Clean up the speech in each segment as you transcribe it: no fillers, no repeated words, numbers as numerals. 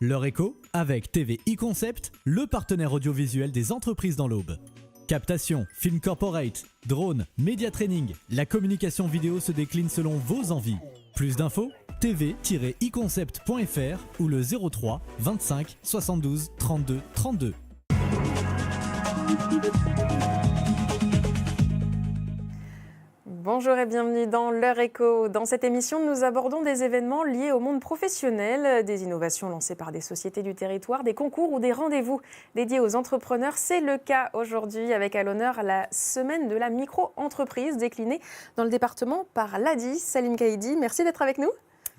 L'heure écho avec TV e-Concept, le partenaire audiovisuel des entreprises dans l'Aube. Captation, film corporate, drone, média training, la communication vidéo se décline selon vos envies. Plus d'infos, tv-econcept.fr ou le 03 25 72 32 32. Bonjour et bienvenue dans l'heure écho. Dans cette émission, nous abordons des événements liés au monde professionnel, des innovations lancées par des sociétés du territoire, des concours ou des rendez-vous dédiés aux entrepreneurs. C'est le cas aujourd'hui avec à l'honneur la semaine de la micro-entreprise déclinée dans le département par l'ADI. Salim Kaïdi, merci d'être avec nous.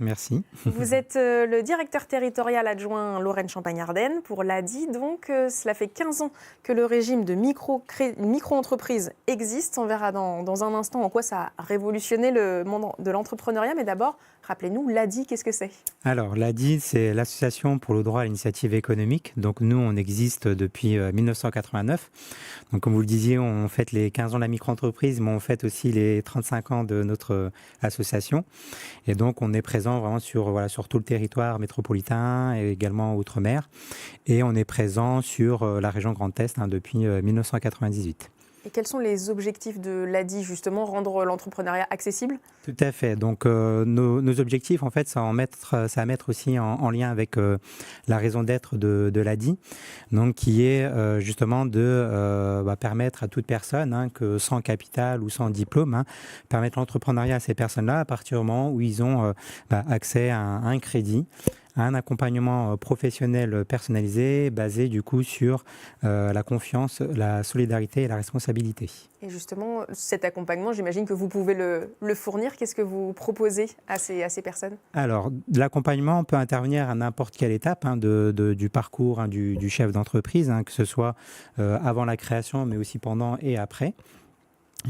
Merci. Vous êtes le directeur territorial adjoint Lorraine-Champagne-Ardenne pour l'ADI. Donc, cela fait 15 ans que le régime de micro-entreprise existe. On verra dans un instant en quoi ça a révolutionné le monde de l'entrepreneuriat. Mais d'abord, rappelez-nous, l'ADI, qu'est-ce que c'est ? Alors, l'ADI, c'est l'Association pour le droit à l'initiative économique. Donc, nous, on existe depuis 1989. Donc, comme vous le disiez, on fête les 15 ans de la micro-entreprise, mais on fête aussi les 35 ans de notre association. Et donc, on est présent vraiment sur tout le territoire métropolitain et également outre-mer. Et on est présent sur la région Grand Est depuis 1998. Et quels sont les objectifs de l'ADI, justement, rendre l'entrepreneuriat accessible ? Tout à fait. Donc, nos objectifs, en fait, c'est à mettre aussi en lien avec la raison d'être de l'ADI, donc qui est justement de permettre à toute personne, que sans capital ou sans diplôme, permettre l'entrepreneuriat à ces personnes-là à partir du moment où ils ont accès à un crédit, à un accompagnement professionnel personnalisé basé du coup sur la confiance, la solidarité et la responsabilité. Et justement, cet accompagnement, j'imagine que vous pouvez le fournir. Qu'est-ce que vous proposez à ces personnes ? Alors, l'accompagnement peut intervenir à n'importe quelle étape du parcours du chef d'entreprise, que ce soit avant la création, mais aussi pendant et après.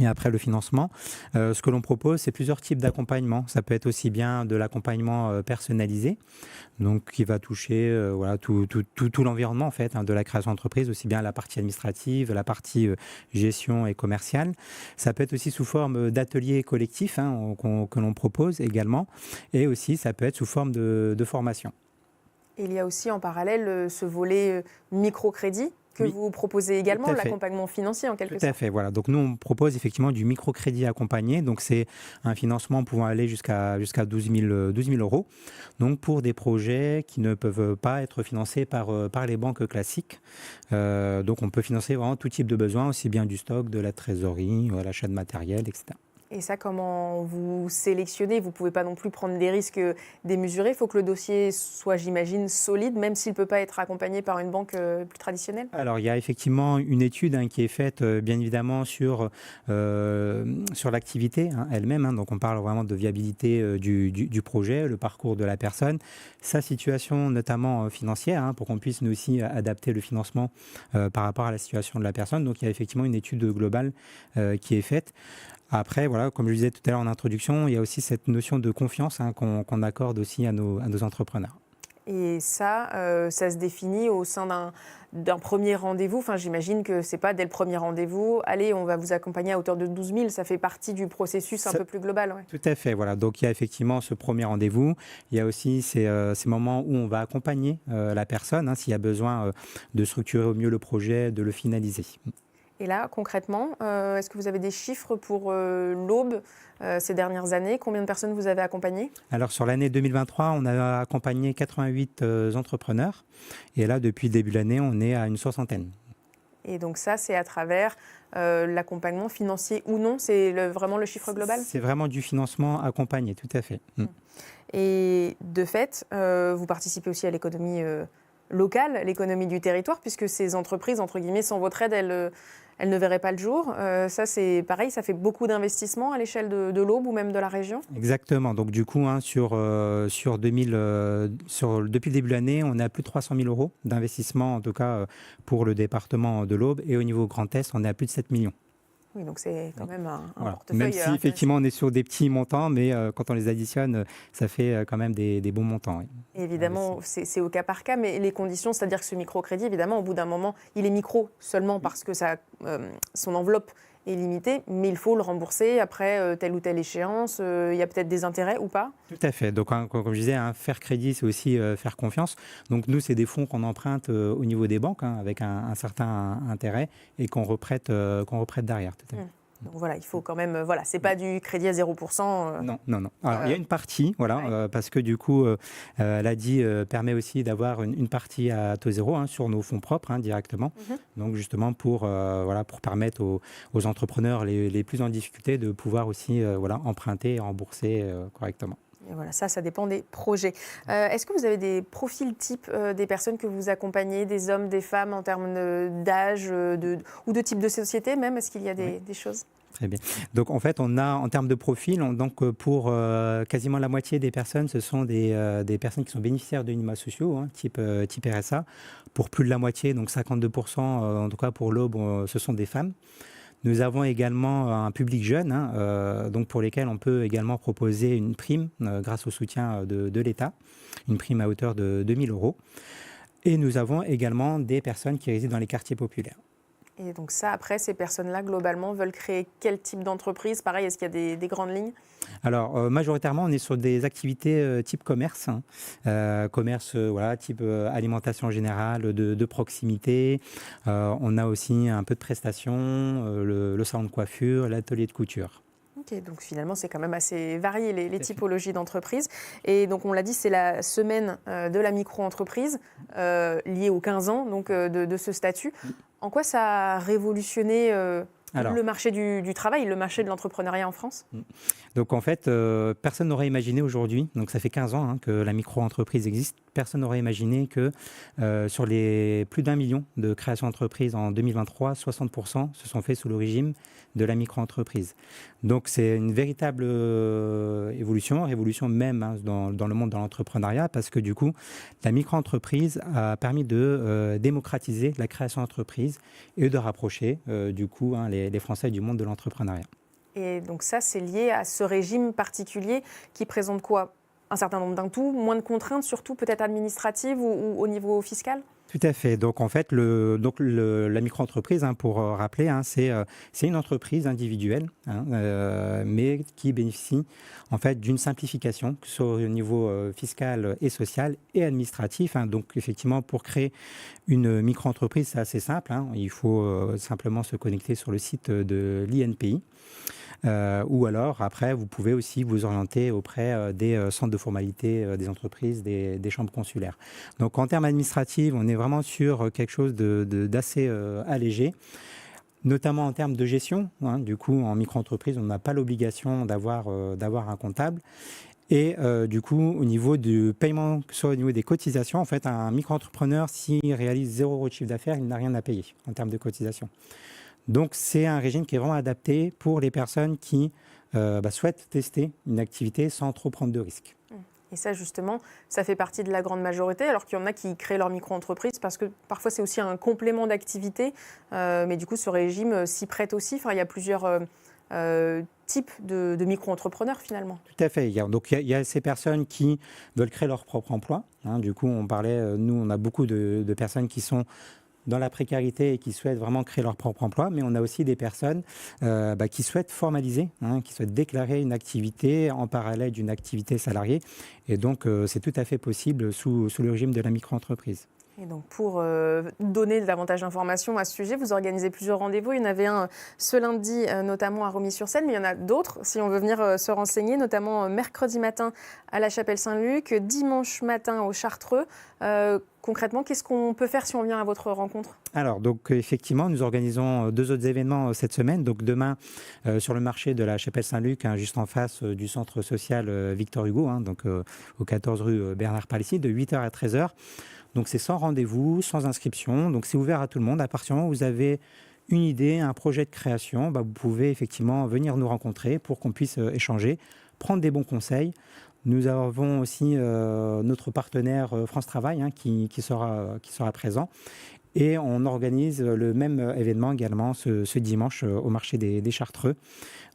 Et après le financement, ce que l'on propose, c'est plusieurs types d'accompagnement. Ça peut être aussi bien de l'accompagnement personnalisé, donc qui va toucher tout l'environnement en fait, de la création d'entreprise, aussi bien la partie administrative, la partie gestion et commerciale. Ça peut être aussi sous forme d'ateliers collectifs que l'on propose également, et aussi ça peut être sous forme de formation. Il y a aussi en parallèle ce volet microcrédit que vous proposez également, l'accompagnement financier en quelque sorte. Tout à fait, voilà. Donc nous, on propose effectivement du microcrédit accompagné. Donc c'est un financement pouvant aller jusqu'à 12 000 euros. Donc pour des projets qui ne peuvent pas être financés par les banques classiques. Donc on peut financer vraiment tout type de besoins, aussi bien du stock, de la trésorerie, l'achat de matériel, etc. Et ça, comment vous sélectionnez ? Vous ne pouvez pas non plus prendre des risques démesurés. Il faut que le dossier soit, j'imagine, solide, même s'il ne peut pas être accompagné par une banque plus traditionnelle. Alors, il y a effectivement une étude qui est faite, bien évidemment, sur l'activité elle-même. Donc, on parle vraiment de viabilité du projet, le parcours de la personne, sa situation notamment financière, pour qu'on puisse nous aussi adapter le financement par rapport à la situation de la personne. Donc, il y a effectivement une étude globale qui est faite. Après, voilà, comme je le disais tout à l'heure en introduction, il y a aussi cette notion de confiance qu'on accorde aussi à nos entrepreneurs. Et ça se définit au sein d'un premier rendez-vous. Enfin, j'imagine que ce n'est pas dès le premier rendez-vous. Allez, on va vous accompagner à hauteur de 12 000. Ça fait partie du processus un peu plus global. Ouais. Tout à fait. Voilà. Donc, il y a effectivement ce premier rendez-vous. Il y a aussi ces moments où on va accompagner la personne, s'il y a besoin de structurer au mieux le projet, de le finaliser. Et là, concrètement, est-ce que vous avez des chiffres pour l'Aube ces dernières années ? Combien de personnes vous avez accompagnées ? Alors, sur l'année 2023, on a accompagné 88 entrepreneurs. Et là, depuis le début de l'année, on est à une 60aine. Et donc ça, c'est à travers l'accompagnement financier ou non ? C'est vraiment le chiffre global ? C'est vraiment du financement accompagné, tout à fait. Et de fait, vous participez aussi à l'économie locale, l'économie du territoire, puisque ces entreprises, entre guillemets, sans votre aide, elles ne verraient pas le jour. Ça, c'est pareil, ça fait beaucoup d'investissements à l'échelle de l'Aube ou même de la région. Exactement. Donc, du coup, depuis le début de l'année, on est à plus de 300 000 euros d'investissement, en tout cas pour le département de l'Aube. Et au niveau Grand Est, on est à plus de 7 millions. Oui, donc c'est quand même un voilà. portefeuille. Même si effectivement on est sur des petits montants, mais quand on les additionne, ça fait quand même des bons montants. Oui. Évidemment, c'est au cas par cas, mais les conditions, c'est-à-dire que ce microcrédit, évidemment, au bout d'un moment, il est micro seulement parce que son enveloppe est limité, mais il faut le rembourser après telle ou telle échéance. Il y a peut-être des intérêts ou pas? Tout à fait. Donc, comme je disais, faire crédit, c'est aussi faire confiance. Donc, nous, c'est des fonds qu'on emprunte au niveau des banques avec un certain intérêt et qu'on reprête derrière. Tout à fait. Donc voilà, il faut quand même, c'est pas du crédit à 0%. Non. Alors, il y a une partie, parce que du coup, l'ADI permet aussi d'avoir une partie à taux zéro sur nos fonds propres directement. Donc justement pour permettre aux entrepreneurs les plus en difficulté de pouvoir aussi emprunter et rembourser correctement. Et voilà, ça dépend des projets. Est-ce que vous avez des profils types des personnes que vous accompagnez, des hommes, des femmes, en termes d'âge ou de type de société même? Est-ce qu'il y a des choses? Très bien. Donc en fait, on a en termes de profil, pour quasiment la moitié des personnes, ce sont des personnes qui sont bénéficiaires de minima sociaux, type RSA. Pour plus de la moitié, donc 52%, en tout cas pour l'Aube, ce sont des femmes. Nous avons également un public jeune, donc pour lesquels on peut également proposer une prime grâce au soutien de l'État, une prime à hauteur de 2 000 €. Et nous avons également des personnes qui résident dans les quartiers populaires. Et donc ça, après, ces personnes-là, globalement, veulent créer quel type d'entreprise? Pareil, est-ce qu'il y a des grandes lignes? Alors, majoritairement, on est sur des activités type commerce, commerce type alimentation générale, de proximité. On a aussi un peu de prestations, le salon de coiffure, l'atelier de couture. Ok, donc finalement, c'est quand même assez varié, les typologies d'entreprises. Et donc, on l'a dit, c'est la semaine de la micro-entreprise liée aux 15 ans donc, de ce statut. En quoi ça a révolutionné le marché du travail, le marché de l'entrepreneuriat en France? Donc en fait, personne n'aurait imaginé aujourd'hui, donc ça fait 15 ans que la micro-entreprise existe, personne n'aurait imaginé que sur les plus d'1 million de créations d'entreprises en 2023, 60% se sont faits sous le régime de la micro-entreprise. Donc c'est une véritable révolution même dans le monde de l'entrepreneuriat, parce que du coup, la micro-entreprise a permis de démocratiser la création d'entreprise et de rapprocher du coup les Français du monde de l'entrepreneuriat. Et donc ça, c'est lié à ce régime particulier qui présente quoi? Un certain nombre d'atouts, moins de contraintes, surtout peut-être administratives ou au niveau fiscal? Tout à fait. Donc en fait, la micro-entreprise, pour rappeler, c'est une entreprise individuelle, mais qui bénéficie en fait d'une simplification, que ce soit au niveau fiscal et social et administratif. Donc effectivement, pour créer une micro-entreprise, c'est assez simple. Il faut simplement se connecter sur le site de l'INPI. Ou alors, après, vous pouvez aussi vous orienter auprès des centres de formalité des entreprises, des chambres consulaires. Donc, en termes administratifs, on est vraiment sur quelque chose d'assez allégé, notamment en termes de gestion. Du coup, en micro-entreprise, on n'a pas l'obligation d'avoir un comptable. Et du coup, au niveau du paiement, que ce soit au niveau des cotisations, en fait, un micro-entrepreneur, s'il réalise 0 € de chiffre d'affaires, il n'a rien à payer en termes de cotisation. Donc, c'est un régime qui est vraiment adapté pour les personnes qui souhaitent tester une activité sans trop prendre de risques. Et ça, justement, ça fait partie de la grande majorité, alors qu'il y en a qui créent leur micro-entreprise parce que parfois, c'est aussi un complément d'activité. Mais du coup, ce régime s'y prête aussi. Enfin, il y a plusieurs types de micro-entrepreneurs, finalement. Tout à fait. Il y a ces personnes qui veulent créer leur propre emploi. Du coup, on parlait, nous, on a beaucoup de personnes qui sont dans la précarité et qui souhaitent vraiment créer leur propre emploi, mais on a aussi des personnes qui souhaitent formaliser, qui souhaitent déclarer une activité en parallèle d'une activité salariée. Et donc, c'est tout à fait possible sous le régime de la micro-entreprise. Et donc, pour donner davantage d'informations à ce sujet, vous organisez plusieurs rendez-vous. Il y en avait un ce lundi, notamment à Romilly-sur-Seine, mais il y en a d'autres, si on veut venir se renseigner, notamment mercredi matin à la Chapelle-Saint-Luc, dimanche matin au Chartreux. Concrètement, qu'est-ce qu'on peut faire si on vient à votre rencontre? Alors, donc effectivement, nous organisons 2 autres événements cette semaine. Donc demain, sur le marché de la Chapelle-Saint-Luc, juste en face du centre social Victor Hugo, donc au 14 rue Bernard Palissy, de 8h à 13h. Donc c'est sans rendez-vous, sans inscription. Donc c'est ouvert à tout le monde. À partir du moment où vous avez une idée, un projet de création, vous pouvez effectivement venir nous rencontrer pour qu'on puisse échanger, prendre des bons conseils. Nous avons aussi notre partenaire France Travail qui sera présent. Et on organise le même événement également ce dimanche au marché des Chartreux,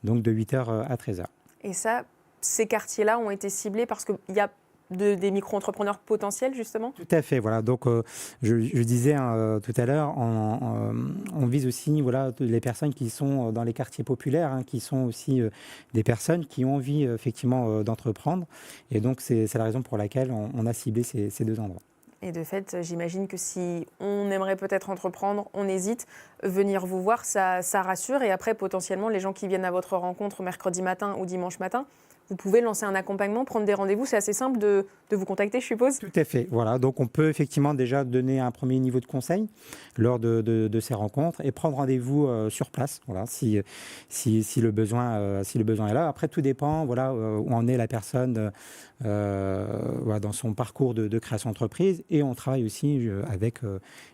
donc de 8h à 13h. Et ça, ces quartiers-là ont été ciblés parce qu'il y a des micro-entrepreneurs potentiels, justement? Tout à fait, voilà. Donc, je disais tout à l'heure, on vise aussi voilà, les personnes qui sont dans les quartiers populaires, hein, qui sont aussi des personnes qui ont envie effectivement d'entreprendre. Et donc, c'est la raison pour laquelle on a ciblé ces deux endroits. Et de fait, j'imagine que si on aimerait peut-être entreprendre, on hésite, venir vous voir, ça rassure. Et après, potentiellement, les gens qui viennent à votre rencontre mercredi matin ou dimanche matin, vous pouvez lancer un accompagnement, prendre des rendez-vous. C'est assez simple de vous contacter, je suppose. Tout à fait. Voilà. Donc, on peut effectivement déjà donner un premier niveau de conseil lors de ces rencontres et prendre rendez-vous sur place. Voilà, si le besoin est là. Après, tout dépend. Voilà, où en est la personne voilà, dans son parcours de création d'entreprise. Et on travaille aussi avec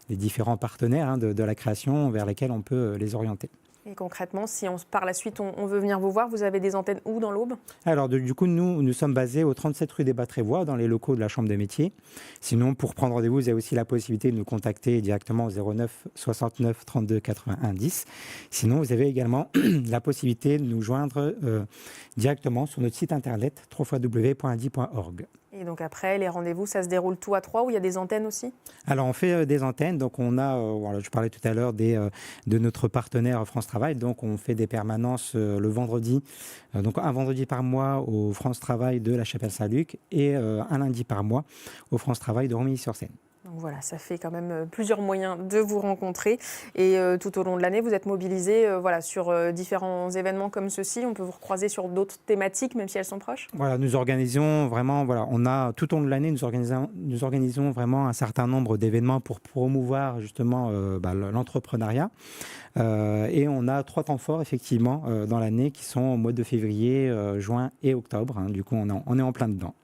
les différents partenaires hein, de la création vers lesquels on peut les orienter. Et concrètement, si par la suite on veut venir vous voir, vous avez des antennes où dans l'Aube? Alors du coup, nous sommes basés au 37 rue des Bas-Trévois, dans les locaux de la Chambre des métiers. Sinon, pour prendre rendez-vous, vous avez aussi la possibilité de nous contacter directement au 09 69 32 81 10. Sinon, vous avez également la possibilité de nous joindre directement sur notre site internet www.adi.org. Et donc après, les rendez-vous, ça se déroule tout à Troyes, où il y a des antennes aussi? Alors, on fait des antennes. Donc, on a, voilà, je parlais tout à l'heure de notre partenaire France Travail. Donc, on fait des permanences le vendredi. Donc, un vendredi par mois au France Travail de la Chapelle-Saint-Luc et un lundi par mois au France Travail de Romilly-sur-Seine. Donc voilà, ça fait quand même plusieurs moyens de vous rencontrer. Et tout au long de l'année, vous êtes mobilisés voilà, sur différents événements comme ceux-ci. On peut vous recroiser sur d'autres thématiques, même si elles sont proches? Voilà, nous organisons vraiment, voilà, on a tout au long de l'année, nous organisons vraiment un certain nombre d'événements pour promouvoir justement l'entrepreneuriat. Et on a 3 temps forts effectivement dans l'année qui sont au mois de février, juin et octobre. Hein. Du coup, on est en plein dedans.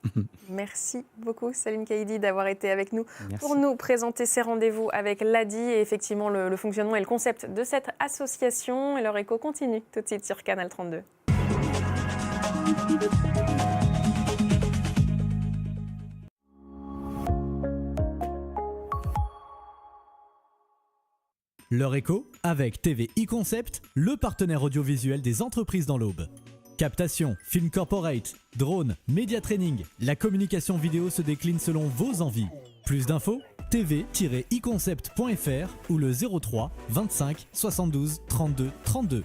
Merci beaucoup Salim Kaidi d'avoir été avec nous. Merci. Pour nous présenter ces rendez-vous avec l'ADI et effectivement le fonctionnement et le concept de cette association. Et leur écho continue tout de suite sur Canal 32. Leur écho avec TV e-Concept, le partenaire audiovisuel des entreprises dans l'Aube. Captation, film corporate, drone, média training, la communication vidéo se décline selon vos envies. Plus d'infos, tv-econcept.fr ou le 03 25 72 32 32.